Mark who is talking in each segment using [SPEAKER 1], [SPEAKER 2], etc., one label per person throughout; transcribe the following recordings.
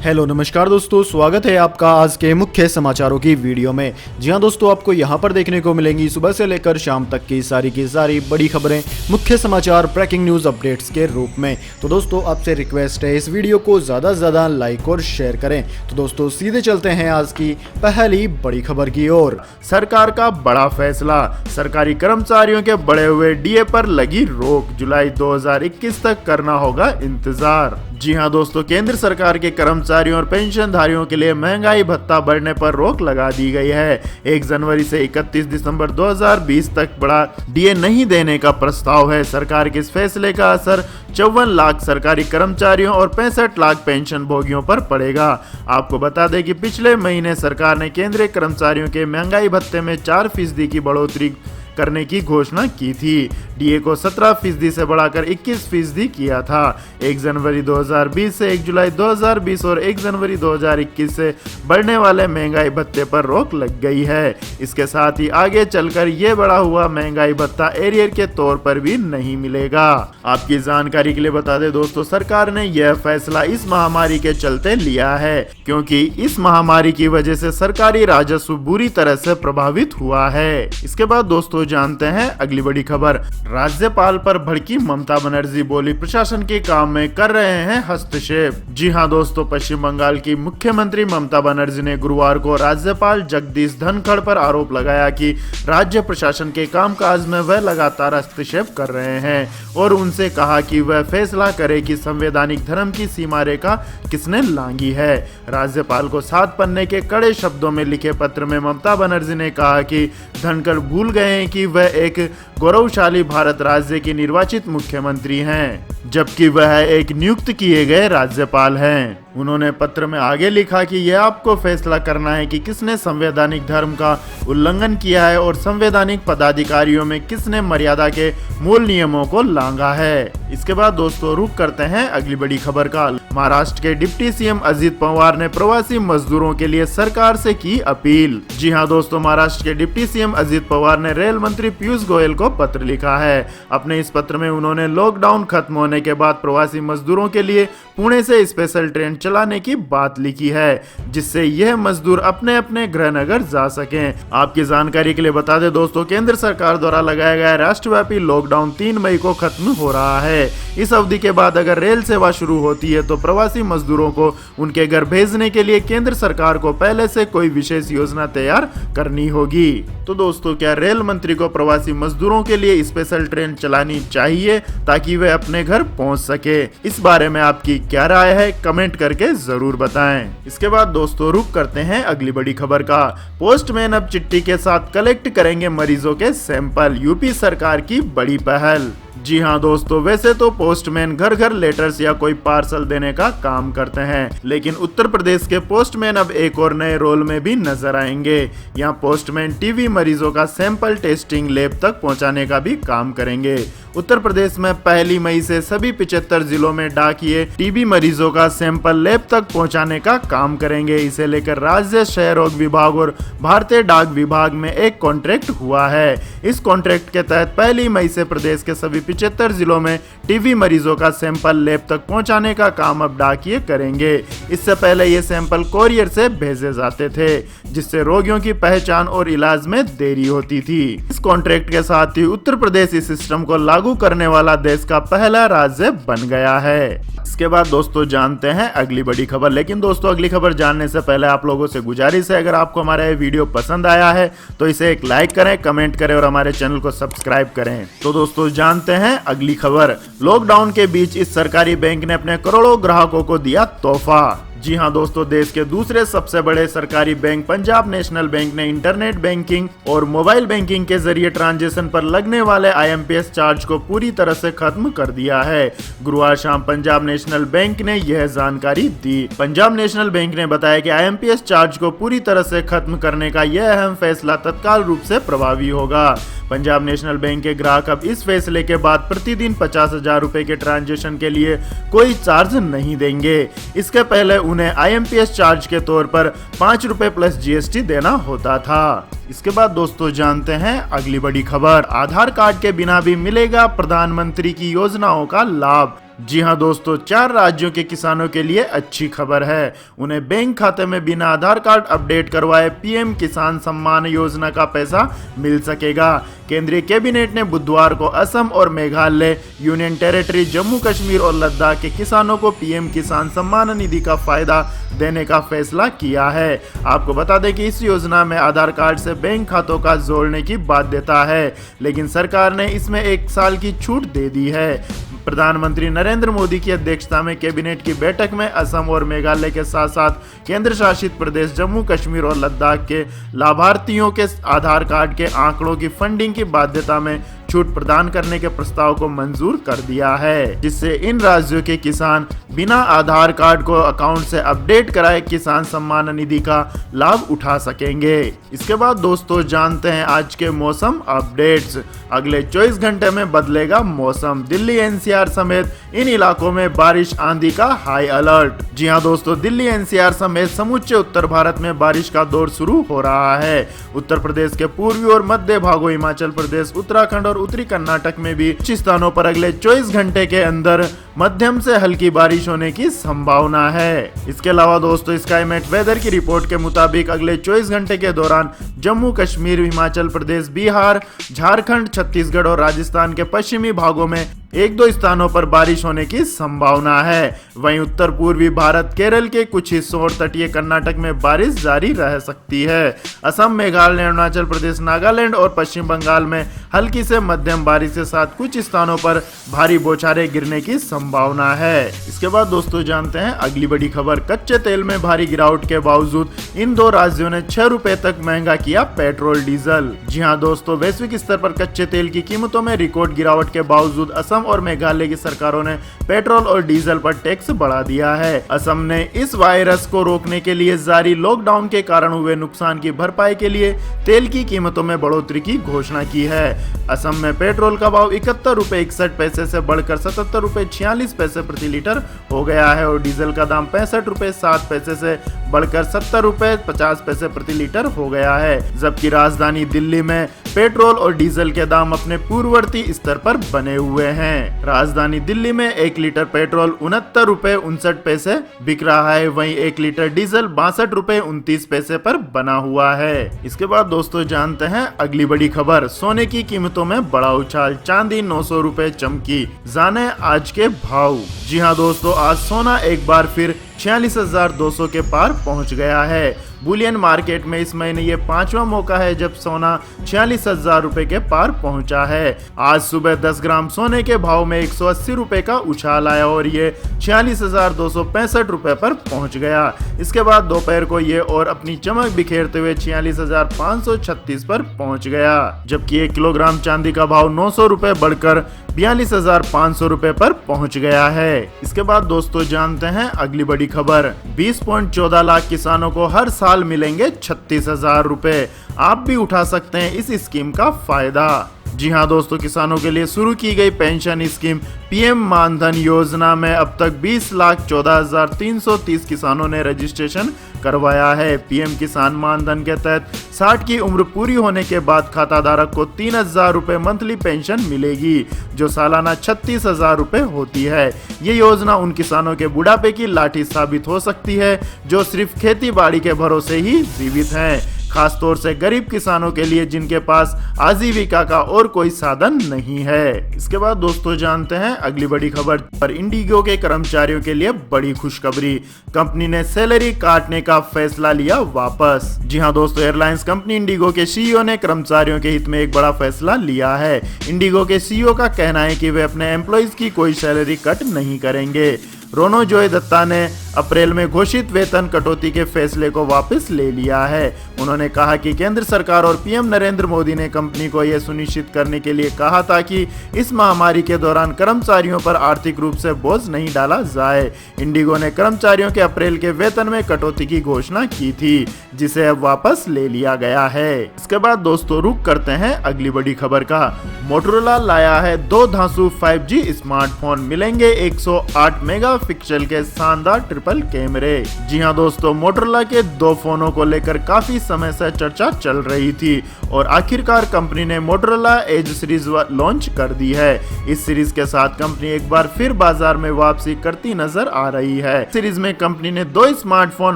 [SPEAKER 1] Hello नमस्कार दोस्तों, स्वागत है आपका आज के मुख्य समाचारों की वीडियो में। जी हां दोस्तों, आपको यहां पर देखने को मिलेंगी सुबह से लेकर शाम तक की सारी बड़ी खबरें, मुख्य समाचार, ब्रेकिंग न्यूज अपडेट्स के रूप में। तो दोस्तों आपसे रिक्वेस्ट है इस वीडियो को ज़्यादा से ज़्यादा लाइक और शेयर करें। तो दोस्तों सीधे चलते हैं आज की पहली बड़ी खबर की ओर।
[SPEAKER 2] सरकार का बड़ा फैसला, सरकारी कर्मचारियों के बढ़े हुए डीए पर लगी रोक, जुलाई 2021 तक करना होगा इंतजार। जी हां दोस्तों, केंद्र सरकार के कर्मचारियों और पेंशनधारियों के लिए महंगाई भत्ता बढ़ने पर रोक लगा दी गई है। 1 जनवरी से 31 दिसंबर 2020 तक बड़ा डीए नहीं देने का प्रस्ताव है। सरकार के इस फैसले का असर 54 लाख सरकारी कर्मचारियों और 65 लाख पेंशन भोगियों पर पड़ेगा। आपको बता दें कि पिछले महीने सरकार ने केंद्रीय कर्मचारियों के महंगाई भत्ते में 4% की बढ़ोतरी करने की घोषणा की थी। डीए को 17% से बढ़ाकर 21% किया था। 1 जनवरी 2020 से 1 जुलाई 2020 और 1 जनवरी 2021 से बढ़ने वाले महंगाई भत्ते पर रोक लग गई है। इसके साथ ही आगे चलकर ये बढ़ा हुआ महंगाई भत्ता एरियर के तौर पर भी नहीं मिलेगा। आपकी जानकारी के लिए बता दें दोस्तों, सरकार ने यह फैसला इस महामारी के चलते लिया है, क्योंकि इस महामारी की वजह से सरकारी राजस्व बुरी तरह से प्रभावित हुआ है। इसके बाद दोस्तों जानते हैं अगली बड़ी खबर। राज्यपाल पर भड़की ममता बनर्जी, बोली प्रशासन के काम में कर रहे हैं हस्तक्षेप। जी हां दोस्तों, पश्चिम बंगाल की मुख्यमंत्री ममता बनर्जी ने गुरुवार को राज्यपाल जगदीश धनखड़ पर आरोप लगाया कि राज्य प्रशासन के कामकाज में वह लगातार हस्तक्षेप कर रहे हैं और उनसे कहा कि वह फैसला करे कि संवैधानिक धर्म की सीमा रेखा किसने लांघी है। राज्यपाल को 7 पन्ने के कड़े शब्दों में लिखे पत्र में ममता बनर्जी ने कहा कि धनखड़ भूल गए हैं कि वह एक गौरवशाली भारत राज्य के निर्वाचित मुख्यमंत्री हैं, जबकि वह एक नियुक्त किए गए राज्यपाल हैं। उन्होंने पत्र में आगे लिखा कि यह आपको फैसला करना है कि किसने संवैधानिक धर्म का उल्लंघन किया है और संवैधानिक पदाधिकारियों में किसने मर्यादा के मूल नियमों को लांघा है। इसके बाद दोस्तों रुख करते हैं अगली बड़ी खबर का। महाराष्ट्र के डिप्टी सीएम अजित पवार ने प्रवासी मजदूरों के लिए सरकार से की अपील। जी हां दोस्तों, महाराष्ट्र के डिप्टी सीएम अजित पवार ने रेल मंत्री पीयूष गोयल को पत्र लिखा है। अपने इस पत्र में उन्होंने लॉकडाउन खत्म होने के बाद प्रवासी मजदूरों के लिए पुणे से स्पेशल ट्रेन चलाने की बात लिखी है, जिससे यह मजदूर अपने अपने गृह नगर जा सकें। आपकी जानकारी के लिए बता दें दोस्तों, केंद्र सरकार द्वारा लगाया गया राष्ट्रव्यापी लॉकडाउन 3 मई को खत्म हो रहा है। इस अवधि के बाद अगर रेल सेवा शुरू होती है तो प्रवासी मजदूरों को उनके घर भेजने के लिए केंद्र सरकार को पहले से कोई विशेष योजना तैयार करनी होगी। तो दोस्तों, क्या रेल मंत्री को प्रवासी मजदूरों के लिए स्पेशल ट्रेन चलानी चाहिए ताकि वे अपने घर पहुंच सके? इस बारे में आपकी क्या राय है, कमेंट करके जरूर बताएं। इसके बाद दोस्तों रुख करते हैं अगली बड़ी खबर का। पोस्टमैन अब चिट्ठी के साथ कलेक्ट करेंगे मरीजों के सैंपल, यूपी सरकार की बड़ी पहल। जी हां दोस्तों, वैसे तो पोस्टमैन घर घर लेटर्स या कोई पार्सल देने का काम करते हैं, लेकिन उत्तर प्रदेश के पोस्टमैन अब एक और नए रोल में भी नजर आएंगे। यहाँ पोस्टमैन टीबी मरीजों का सैंपल टेस्टिंग लैब तक पहुंचाने का भी काम करेंगे। उत्तर प्रदेश में 1 मई से सभी 75 जिलों में डाकिये टीबी मरीजों का सैंपल लैब तक पहुंचाने का काम करेंगे। इसे लेकर राज्य क्षय रोग विभाग और भारतीय डाक विभाग में एक कॉन्ट्रैक्ट हुआ है। इस कॉन्ट्रैक्ट के तहत 1 मई से प्रदेश के सभी 75 जिलों में टीबी मरीजों का सैंपल लैब तक पहुंचाने का काम अब डाकिये करेंगे। इससे पहले ये सैंपल कोरियर से भेजे जाते थे, जिससे रोगियों की पहचान और इलाज में देरी होती थी। इस कॉन्ट्रैक्ट के साथ ही उत्तर प्रदेश इस सिस्टम को लागू करने वाला देश का पहला राज्य बन गया है। इसके बाद दोस्तों जानते हैं अगली बड़ी खबर। लेकिन दोस्तों अगली खबर जानने से पहले आप लोगों से गुजारिश है, अगर आपको हमारा ये वीडियो पसंद आया है तो इसे एक लाइक करें, कमेंट करें और हमारे चैनल को सब्सक्राइब करें। तो दोस्तों जानते हैं अगली खबर। लॉकडाउन के बीच इस सरकारी बैंक ने अपने करोड़ों ग्राहकों को दिया तोहफा। जी हां दोस्तों, देश के दूसरे सबसे बड़े सरकारी बैंक पंजाब नेशनल बैंक ने इंटरनेट बैंकिंग और मोबाइल बैंकिंग के जरिए ट्रांजैक्शन पर लगने वाले आईएमपीएस चार्ज को पूरी तरह से खत्म कर दिया है। गुरुवार शाम पंजाब नेशनल बैंक ने यह जानकारी दी। पंजाब नेशनल बैंक ने बताया कि आईएमपीएस चार्ज को पूरी तरह से खत्म करने का यह अहम फैसला तत्काल रूप से प्रभावी होगा। पंजाब नेशनल बैंक के ग्राहक अब इस फैसले के बाद प्रतिदिन 50,000 रुपए के ट्रांजैक्शन के लिए कोई चार्ज नहीं देंगे। इसके पहले उन्हें आईएमपीएस चार्ज के तौर पर 5 रुपए प्लस जीएसटी देना होता था। इसके बाद दोस्तों जानते हैं अगली बड़ी खबर। आधार कार्ड के बिना भी मिलेगा प्रधानमंत्री की योजनाओं का लाभ। जी हां दोस्तों, 4 राज्यों के किसानों के लिए अच्छी खबर है। उन्हें बैंक खाते में बिना आधार कार्ड अपडेट करवाए पीएम किसान सम्मान योजना का पैसा मिल सकेगा। केंद्रीय कैबिनेट ने बुधवार को असम और मेघालय, यूनियन टेरिटरी जम्मू कश्मीर और लद्दाख के किसानों को पीएम किसान सम्मान निधि का फायदा देने का फैसला किया है। आपको बता दें कि इस योजना में आधार कार्ड से बैंक खातों का जोड़ने की बाध्यता है, लेकिन सरकार ने इसमें 1 साल की छूट दे दी है। प्रधानमंत्री नरेंद्र मोदी की अध्यक्षता में कैबिनेट की बैठक में असम और मेघालय के साथ साथ केंद्र शासित प्रदेश जम्मू कश्मीर और लद्दाख के लाभार्थियों के आधार कार्ड के आंकड़ों की फंडिंग की बाध्यता में छूट प्रदान करने के प्रस्ताव को मंजूर कर दिया है, जिससे इन राज्यों के किसान बिना आधार कार्ड को अकाउंट से अपडेट कराए किसान सम्मान निधि का लाभ उठा सकेंगे। इसके बाद दोस्तों जानते हैं आज के मौसम अपडेट्स। अगले 24 घंटे में बदलेगा मौसम। दिल्ली एनसीआर समेत इन इलाकों में बारिश आंधी का हाई अलर्ट। जी हां दोस्तों, दिल्ली एनसीआर समेत समूचे उत्तर भारत में बारिश का दौर शुरू हो रहा है। उत्तर प्रदेश के पूर्वी और मध्य भागों, हिमाचल प्रदेश, उत्तराखंड और उत्तरी कर्नाटक में भी कुछ स्थानों पर अगले 24 घंटे के अंदर मध्यम से हल्की बारिश होने की संभावना है। इसके अलावा दोस्तों स्काईमेट वेदर की रिपोर्ट के मुताबिक अगले 24 घंटे के दौरान जम्मू कश्मीर, हिमाचल प्रदेश, बिहार, झारखंड, छत्तीसगढ़ और राजस्थान के पश्चिमी भागों में 1-2 स्थानों पर बारिश होने की संभावना है। वहीं उत्तर पूर्वी भारत, केरल के कुछ हिस्सों और तटीय कर्नाटक में बारिश जारी रह सकती है। असम, मेघालय, अरुणाचल प्रदेश, नागालैंड और पश्चिम बंगाल में हल्की से मध्यम बारिश के साथ कुछ स्थानों पर भारी बौछारें गिरने की संभावना है। इसके बाद दोस्तों जानते हैं अगली बड़ी खबर। कच्चे तेल में भारी गिरावट के बावजूद इन 2 राज्यों ने 6 रुपए तक महंगा किया पेट्रोल डीजल। जी हां दोस्तों, वैश्विक स्तर पर कच्चे तेल की कीमतों में रिकॉर्ड गिरावट के बावजूद असम और मेघालय की सरकारों ने पेट्रोल और डीजल पर टैक्स बढ़ा दिया है। असम ने इस वायरस को रोकने के लिए जारी लॉकडाउन के कारण हुए नुकसान की भरपाई के लिए तेल की कीमतों में बढ़ोतरी की घोषणा की है। असम में पेट्रोल का भाव 71 रुपए 61 पैसे से बढ़कर 77 रुपए 46 पैसे प्रति लीटर हो गया है और डीजल का दाम 65 रुपए 7 पैसे से बढ़कर 70 रुपए 50 पैसे प्रति लीटर हो गया है। जबकि राजधानी दिल्ली में पेट्रोल और डीजल के दाम अपने पूर्ववर्ती स्तर पर बने हुए हैं। राजधानी दिल्ली में 1 लीटर पेट्रोल 69 रुपए 59 पैसे बिक रहा है, वहीं 1 लीटर डीजल 62 रुपए 29 पैसे पर बना हुआ है। इसके बाद दोस्तों जानते हैं अगली बड़ी खबर। सोने की कीमतों में बड़ा उछाल, चांदी 900 रुपए चमकी। जाने आज के भाव। जी हां दोस्तों, आज सोना एक बार फिर 46,200 के पार पहुंच गया है। बुलियन मार्केट में इस महीने ये 5वां मौका है जब सोना 46,000 रुपए के पार पहुंचा है। आज सुबह 10 ग्राम सोने के भाव में 180 रुपए का उछाल आया और ये 46,265 रुपए पर पहुंच गया। इसके बाद दोपहर को ये और अपनी चमक बिखेरते हुए 46,536 पर पहुंच गया, जबकि 1 किलोग्राम चांदी का भाव 900 रुपए बढ़कर 42,500 रुपए पर पहुंच गया है। इसके बाद दोस्तों जानते हैं अगली बड़ी खबर। 20.14 लाख किसानों को हर साल मिलेंगे 36,000 रुपए। आप भी उठा सकते हैं इस स्कीम का फायदा। जी हां दोस्तों, किसानों के लिए शुरू की गई पेंशन स्कीम पीएम मानधन योजना में अब तक 20,14,330 किसानों ने रजिस्ट्रेशन करवाया है। पीएम किसान मानधन के तहत 60 की उम्र पूरी होने के बाद खाताधारक को 3,000 रुपए मंथली पेंशन मिलेगी, जो सालाना 36,000 रुपए होती है। ये योजना उन किसानों के बुढ़ापे की लाठी साबित हो सकती है जो सिर्फ खेती बाड़ी के भरोसे ही जीवित हैं, खासतौर से गरीब किसानों के लिए जिनके पास आजीविका का और कोई साधन नहीं है। इसके बाद दोस्तों जानते हैं अगली बड़ी खबर। पर इंडिगो के कर्मचारियों के लिए बड़ी खुशखबरी, कंपनी ने सैलरी काटने का फैसला लिया वापस। जी हां दोस्तों, एयरलाइंस कंपनी इंडिगो के सीईओ ने कर्मचारियों के हित में एक बड़ा फैसला लिया है। इंडिगो के सीईओ का कहना है कि वे अपने एम्प्लॉइज की कोई सैलरी कट नहीं करेंगे। रोनोजॉय दत्ता ने अप्रैल में घोषित वेतन कटौती के फैसले को वापस ले लिया है। उन्होंने कहा कि केंद्र सरकार और पीएम नरेंद्र मोदी ने कंपनी को यह सुनिश्चित करने के लिए कहा था कि इस महामारी के दौरान कर्मचारियों पर आर्थिक रूप से बोझ नहीं डाला जाए। इंडिगो ने कर्मचारियों के अप्रैल के वेतन में कटौती की घोषणा की थी। जिसे अब वापस ले लिया गया है। इसके बाद दोस्तों रुक करते हैं अगली बड़ी खबर का। मोटोरोला लाया है 2 धांसू 5G स्मार्टफोन, मिलेंगे 108 मेगापिक्सल के शानदार ट्रिपल कैमरे। जी हां दोस्तों, मोटोरोला के 2 फोनों को लेकर काफी समय से चर्चा चल रही थी और आखिरकार कंपनी ने मोटोरोला एज सीरीज लॉन्च कर दी है। इस सीरीज के साथ कंपनी एक बार फिर बाजार में वापसी करती नजर आ रही है। सीरीज में कंपनी ने 2 स्मार्टफोन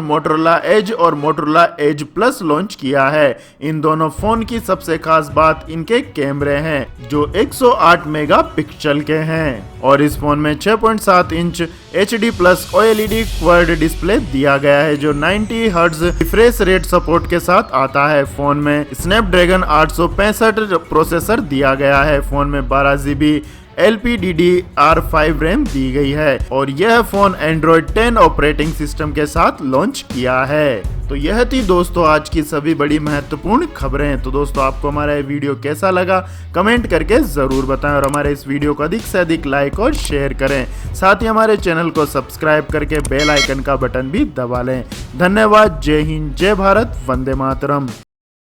[SPEAKER 2] मोटोरोला एज और मोटोरोला एज प्लस लॉन्च किया है। इन दोनों फोन की सबसे खास बात इनके कैमरे हैं जो 108 मेगापिक्सल के हैं और इस फोन में 6.7 inch HD plus OLED quad display दिया गया है जो 90 हर्ट्ज रिफ्रेश रेट सपोर्ट के साथ आता है। फोन में स्नैपड्रैगन 865 प्रोसेसर दिया गया है। फोन में 12 GB LPDDR5 रैम दी गई है और यह फोन एंड्रॉइड 10 ऑपरेटिंग सिस्टम के साथ लॉन्च किया है। तो यह थी दोस्तों आज की सभी बड़ी महत्वपूर्ण खबरें। तो दोस्तों आपको हमारा ये वीडियो कैसा लगा कमेंट करके जरूर बताएं और हमारे इस वीडियो को अधिक से अधिक लाइक और शेयर करें। साथ ही हमारे चैनल को सब्सक्राइब करके बेल आइकन का बटन भी दबा लें। धन्यवाद। जय हिंद, जय भारत, वंदे मातरम।